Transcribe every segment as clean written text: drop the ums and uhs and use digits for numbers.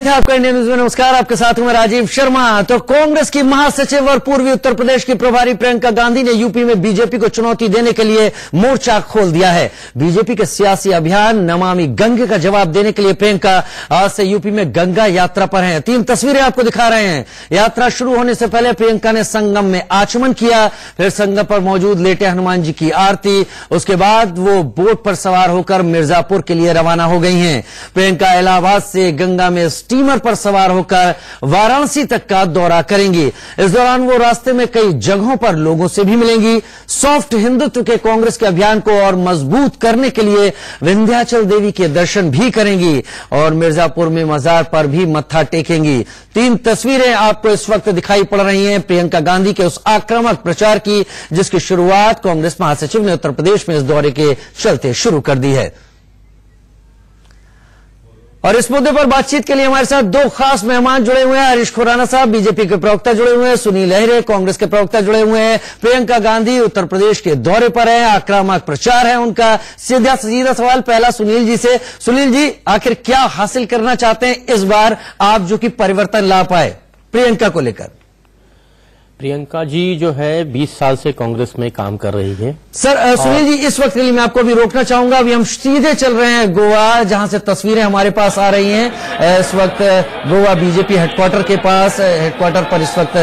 आपका Indian news में नमस्कार। आपके साथ हूं मैं राजीव शर्मा। तो कांग्रेस की महासचिव और पूर्वी उत्तर प्रदेश की प्रभारी प्रियंका गांधी ने यूपी में बीजेपी को चुनौती देने के लिए मोर्चा खोल दिया है। बीजेपी के सियासी अभियान नमामि गंगे का जवाब देने के लिए प्रियंका आज से यूपी में गंगा यात्रा पर हैं। 3 तस्वीरें आपको दिखा रहे हैं। यात्रा शुरू होने से पहले प्रियंका ने संगम में आचमन किया, फिर संगम पर मौजूद लेटे हनुमान जी की आरती, उसके बाद वो बोट पर सवार होकर मिर्जापुर के लिए रवाना हो गई हैं। प्रियंका इलाहाबाद से गंगा में स्टीमर पर सवार होकर वाराणसी तक का दौरा करेंगी। इस दौरान वो रास्ते में कई जगहों पर लोगों से भी मिलेंगी। सॉफ्ट हिंदुत्व के कांग्रेस के अभियान को और मजबूत करने के लिए विंध्याचल देवी के दर्शन भी करेंगी और मिर्जापुर में मजार पर भी मत्था टेकेंगी। 3 तस्वीरें आपको इस वक्त दिखाई पड़ रही हैं प्रियंका गांधी के उस आक्रामक प्रचार की जिसकी शुरुआत कांग्रेस महासचिव ने उत्तर प्रदेश में इस दौरे के चलते शुरू कर दी है। और इस मुद्दे पर बातचीत के लिए हमारे साथ 2 खास मेहमान जुड़े हुए हैं। हरीश खुराना साहब बीजेपी के प्रवक्ता जुड़े हुए हैं, सुनील लहरे कांग्रेस के प्रवक्ता जुड़े हुए हैं। प्रियंका गांधी उत्तर प्रदेश के दौरे पर है, आक्रामक प्रचार है उनका। सीधा सवाल पहला सुनील जी से। सुनील जी, आखिर क्या हासिल करना चाहते हैं इस बार आप जो कि परिवर्तन ला पाए प्रियंका को लेकर? प्रियंका जी जो है 20 साल से कांग्रेस में काम कर रही है। सर सुनील जी, इस वक्त के लिए मैं आपको अभी रोकना चाहूंगा। अभी हम सीधे चल रहे हैं गोवा, जहां से तस्वीरें हमारे पास आ रही हैं। इस वक्त गोवा बीजेपी हेडक्वार्टर के पास, हेडक्वार्टर पर इस वक्त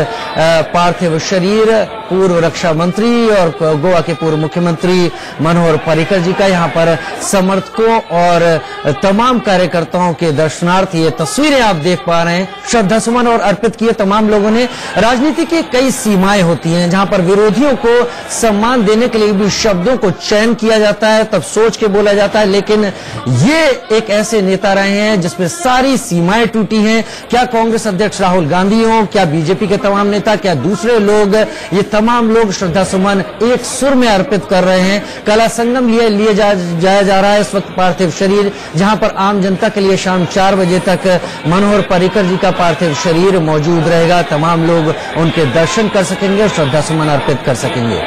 पार्थिव शरीर पूर्व रक्षा मंत्री और गोवा के पूर्व मुख्यमंत्री मनोहर पर्रिकर जी का यहां पर समर्थकों और तमाम कार्यकर्ताओं के दर्शनार्थ ये तस्वीरें आप देख पा रहे हैं। श्रद्धासुमन और अर्पित किए तमाम लोगों ने। राजनीति की कई सीमाएं होती हैं जहां पर विरोधियों को सम्मान देने के लिए भी शब्दों को चयन किया जाता है, तब सोच के बोला जाता है, लेकिन ये एक ऐसे नेता रहे हैं जिसमें सारी सीमाएं टूटी हैं। क्या कांग्रेस अध्यक्ष राहुल गांधी हो, क्या बीजेपी के तमाम नेता, क्या दूसरे लोग, ये तमाम लोग श्रद्धासुमन एक सुर में अर्पित कर रहे हैं। कला संगम लिए जाया जा रहा है इस वक्त पार्थिव शरीर, जहां पर आम जनता के लिए शाम 4 बजे तक मनोहर पर्रिकर जी का पार्थिव शरीर मौजूद रहेगा। तमाम लोग उनके दर्शन कर सकेंगे और श्रद्धासुमन अर्पित कर सकेंगे।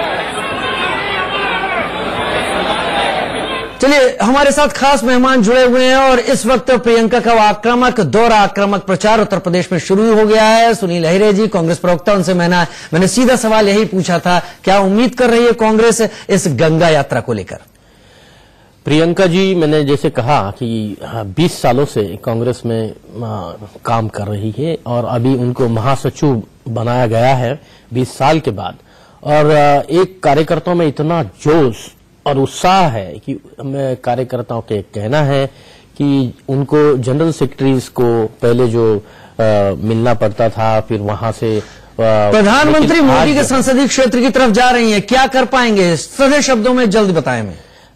चलिए, हमारे साथ खास मेहमान जुड़े हुए हैं और इस वक्त प्रियंका का आक्रामक दौरा, आक्रामक प्रचार उत्तर प्रदेश में शुरू हो गया है। सुनील लहरे जी कांग्रेस प्रवक्ता, उनसे मैंने सीधा सवाल यही पूछा था, क्या उम्मीद कर रही है कांग्रेस इस गंगा यात्रा को लेकर? प्रियंका जी, मैंने जैसे कहा कि 20 सालों से कांग्रेस में काम कर रही है और अभी उनको महासचिव बनाया गया है 20 साल के बाद। और एक कार्यकर्ताओं में इतना जोश और उत्साह है कि कार्यकर्ताओं के कहना है कि उनको जनरल सेक्रेटरीज को पहले जो मिलना पड़ता था, फिर वहां से प्रधानमंत्री मोदी के संसदीय क्षेत्र की तरफ जा रही हैं, क्या कर पाएंगे? सीधे शब्दों में जल्द बताएं।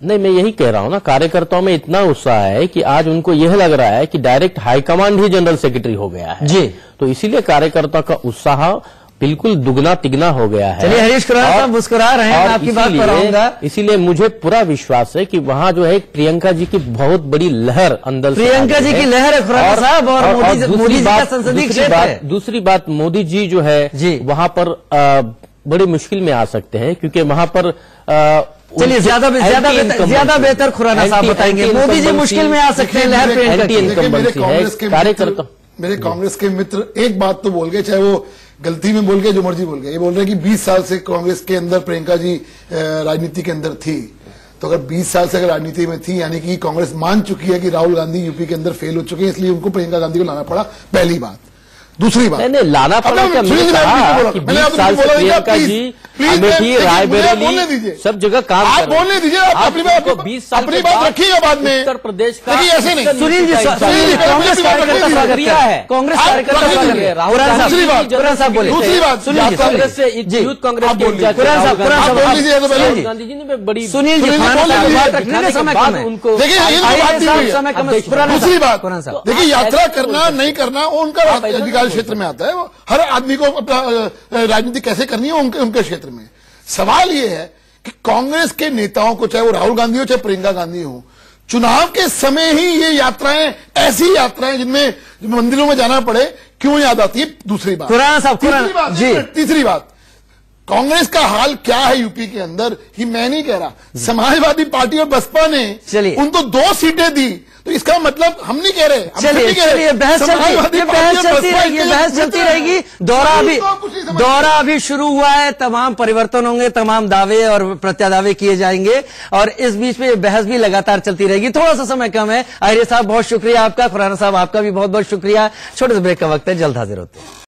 नहीं, मैं यही कह रहा हूं ना, कार्यकर्ताओं में इतना उत्साह है कि आज उनको यह लग रहा है कि डायरेक्ट हाईकमांड ही जनरल सेक्रेटरी हो गया है जी। तो इसीलिए कार्यकर्ता का उत्साह बिल्कुल दुगना तिगना हो गया है। चलिए, हरीश खुराना साहब मुस्कुरा रहे हैं, आपकी बात पर आऊंगा। इसीलिए मुझे पूरा विश्वास है कि वहां जो है प्रियंका जी की बहुत बड़ी लहर अंदर प्रियंका जी की लहर है खुराना साहब, और मोदी जी का संसदीय क्षेत्र है। दूसरी बात, मोदी जी जो है वहां पर बड़ी मुश्किल में आ सकते हैं, क्योंकि वहां पर चलिए ज्यादा बेहतर खुराना साहब बताएंगे। मोदी जी मुश्किल में आ सकते हैं, लहर प्रियंका की। कार्यकर्ता मेरे कांग्रेस के मित्र एक बात तो बोल गए, चाहे वो गलती में बोल गए, जो मर्जी बोल गए, ये बोल रहे हैं कि 20 साल से कांग्रेस के अंदर प्रियंका जी राजनीति के अंदर थी। तो अगर 20 साल से अगर राजनीति में थी, यानी कि कांग्रेस मान चुकी है कि राहुल गांधी यूपी के अंदर फेल हो चुके हैं, इसलिए उनको प्रियंका गांधी को लाना पड़ा, पहली बात। दूसरी बात, नहीं लाना पड़ा क्या? मैंने कहा कि 20 साल से प्रियंका जी अमेठी, रायबरेली सब जगह काम कर रहे हैं। आप बोलने दीजिए, अपनी बात 20 साल अपनी बात रखिएगा बाद में। उत्तर प्रदेश का ऐसे नहीं। सुनील जी, कांग्रेस कार्यकर्ता स्वागत है, कांग्रेस कार्यकर्ता स्वागत है। दूसरी बात, कांग्रेस से यूथ कांग्रेस के गांधी जी ने बड़ी सुनील जी उनको दूसरी बात, देखिए यात्रा करना नहीं करना उनका अधिकार क्षेत्र में आता है। हर आदमी को अपना राजनीति कैसे करनी है उनके क्षेत्र में। सवाल यह है कि कांग्रेस के नेताओं को, चाहे वो राहुल गांधी हो चाहे प्रियंका गांधी हो, चुनाव के समय ही ये यात्राएं, ऐसी यात्राएं जिनमें मंदिरों में जाना पड़े, क्यों याद आती है? दूसरी बात, खुराना साहब, तीसरी बात, कांग्रेस का हाल क्या है यूपी के अंदर, ये मैं नहीं कह रहा, समाजवादी पार्टी और बसपा ने उनको 2 सीटें दी, तो इसका मतलब हम नहीं कह रहे। चलिए बहस चलती रहेगी। दौरा अभी शुरू हुआ है, तमाम परिवर्तन होंगे, तमाम दावे और प्रत्यादावे किए जाएंगे और इस बीच में बहस भी लगातार चलती रहेगी। थोड़ा सा समय कम है। आहिरे साहब बहुत शुक्रिया आपका, खुराना साहब आपका भी बहुत बहुत शुक्रिया। छोटे से ब्रेक का वक्त है, जल्द हाजिर होते हैं।